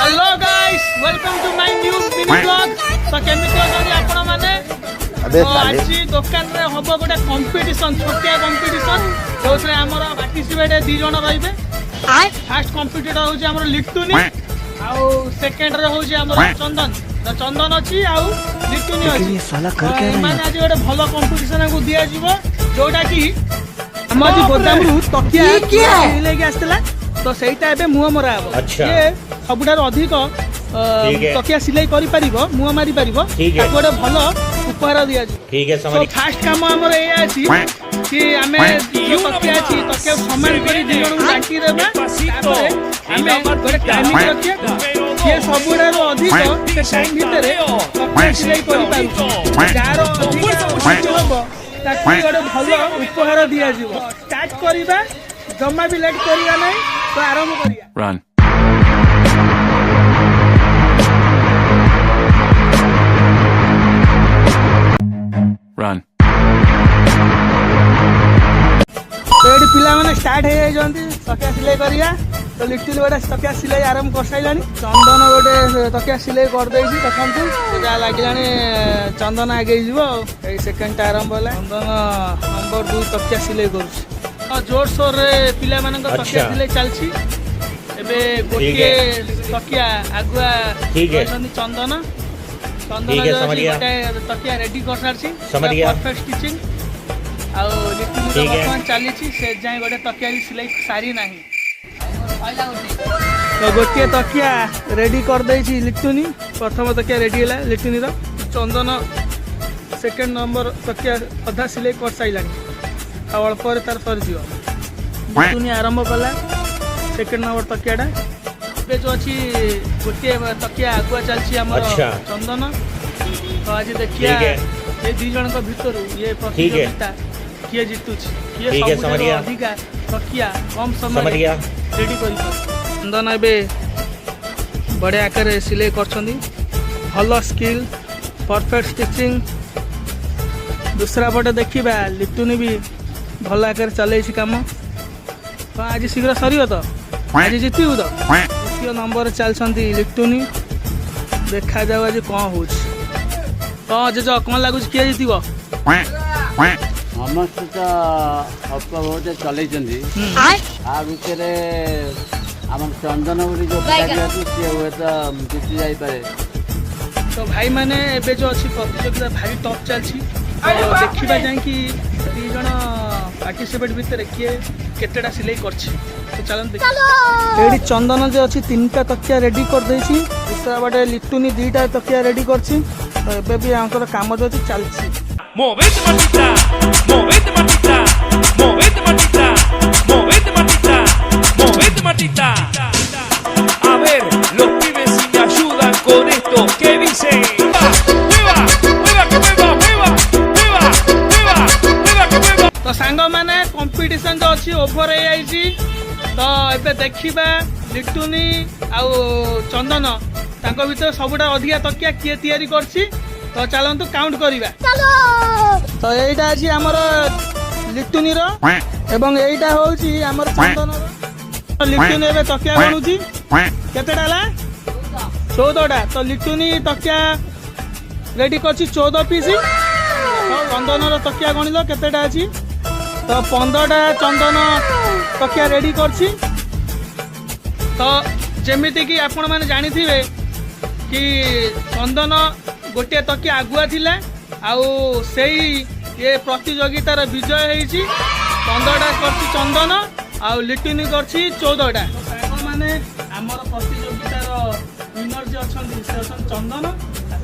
Hello guys welcome to my new mini blog. तो केमिति अछनी आपण माने तो आज दुकान रे हबो गोटे कंपटीशन छोटिया कंपटीशन जोथरे हमर पार्टिसिपेट दी जण रहिबे। फर्स्ट कंपटीटर होची हमर लिट्टुनी आउ सेकंड रे होची हमर चंदन। तो चंदन अछि आउ लिट्टुनी अछि। साला कर के माने आज गोटे भलो कंपटीशन को दिया जिवो जोटा कि हम जी गोदामरू तकिया लेके आस्तला। तो सेटा एबे मुह मरा हबो। ये सबुठार अधिक तकिया सिलाई करि परिबो मुह मारी परिबो गोटे भलो उपहार दिया जी। ठीक है समझ। तो फर्स्ट काम हमर ए अछि कि हमें जो तकिया अछि तकिया समान करी दी जण बांटी देबा। तापर हमें गोटे टाइमिंग रखिया ये सबुठार अधिक से टाइम भितरे तकिया सिलाई करि पारु जार अधिक होबो ताकि गोटे भलो उपहार दिया जिवो। स्टार्ट करिबा जम्मा भी लेट करिया नै तो आरंभ करिया। रन रन एडी पिला माने स्टार्ट हे जाय जंती तकिया सिलाई करिया। तो लिटिल गोटे तकिया सिलाई आरंभ कर साइलानी। चंदन गोटे तकिया सिलाई कर देइछि देखंतु जा लागिलानी चंदन आगे जिवो। ए सेकंड आरंभ होला चंदन नंबर 2 तकिया सिलाई करूछि। जोर सोर रे पिला मानन तकिया सिलाई चलछि। एबे गोटे तकिया आगुआ चंदन चंदन गोटे तकिया रेडी कर सारछि परफेक्ट स्टिचिंग आ लिटिल वर्तमान चली से जाए गोटे तकिया सिलाई सारी नाही। तो गोटे तकिया रेडी कर देछि लिट्टुनी। प्रथम तकिया रेडी होला लिट्टुनी रो। चंदन सेकंड नंबर तकिया अधा सिलाई कर साइलानी आ अल्प तार सर जीव। लिट्टुनी आरंभ कला सेकंड नंबर तकियाटा। ए जो अछि गोटे तकिया आगुआ चलछि हमर चंदन। तो आज देखिया ये दी जण को भीतर ये प्रतियोगिता किए जितुछि किए सब अधिक तकिया कम समय रेडी करि। चंदन एबे बड़े आकार सिलाई करछंदी भलो स्किल परफेक्ट स्टिचिंग। दूसरा पटे देखिबा लिट्टुनी भी भल आकार चलै छी काम। तो आज शीघ्र सरियो तो आज जितिबु तो द्वितीय नंबर चलछंदी लिट्टुनी। देखा जाऊ आज कौन हो जेज कौन लगुच किए जीतब। समस्त तो अल्प बहुत चल भितर आम चंदन बोली जो सी हुए तो जीति जापे। तो भाई मैंने एबे जो अच्छी प्रतियोगिता भारी टफ चलती। तो देखा जाए कि दी जन पार्टिसिपेट भितर किए केतेटा सिलाई करछि। तो चलते एडी चंदन जो अच्छी 3टा तकिया रेडी कर देछि। दूसरा बाटे लिट्टुनी 2टा तकिया रेडी करछि। तो एबे भी आंकर काम जो चलछि। Movete matita, movete matita, movete matita, movete matita, movete matita. A ver, los pibes si me ayudan con esto, ¿qué dicen? ¡Mueva! ¡Mueva que mueva! ¡Mueva! ¡Mueva! ¡Mueva! ¡Mueva que mueva! तो सांग माने competition जो अच्छी over हे आइछि। तो एबे देखिबा लिट्टुनी आउ चंदन तांको भीतर सबुटा अधिका तकिया किए तयारी करछि। तो चलंतु काउंट करिबा। तो एइटा अछि हमर लिट्टुनी रो एवं एइटा होउछि हमर चंदन रो। लिट्टुनी एबे तकिया गणुछि केतेटा ला 14टा। तो लिट्टुनी तकिया रेडी करछि 14 पीस। तो चंदन रो तकिया गणिलो केतेटा अछि। तो 15टा चंदन तकिया रेडी करछि। तो जेमिति कि आपण माने जानिथिबे कि चंदन गोटे तकिया आगुआ थिला आउ सेई ये प्रतियोगितार विजय होईछि। 15टा करछि चंदन आउ लिट्टुनी करछि 14टा। माने हमर प्रतियोगितार विनर जे अछंती से अछन चंदन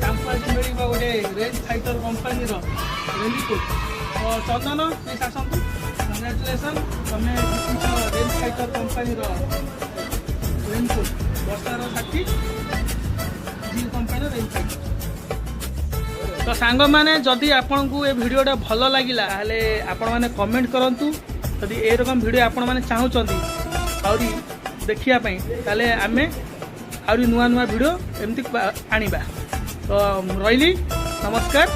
तांको आज मिलिबा गोटे रेंज फाइटर कंपनी रो रेलिको। तो चंदन प्लीज आसंतु कांग्रेचुलेशन तमे रेंज फाइटर कंपनी रो रेनको वर्षार साथी जी कंपनी रेंज फाइटर। तो सांग माने जदि आपन को ए वीडियोटा भल लागिला हाले आपण माने कमेंट करंतु। जदि ए रकम वीडियो आपण माने चाहुचंदी आउरी देखिया पई ताले आमे आउरी नुवा नुवा वीडियो एमती आनिबा। तो रहिली नमस्कार।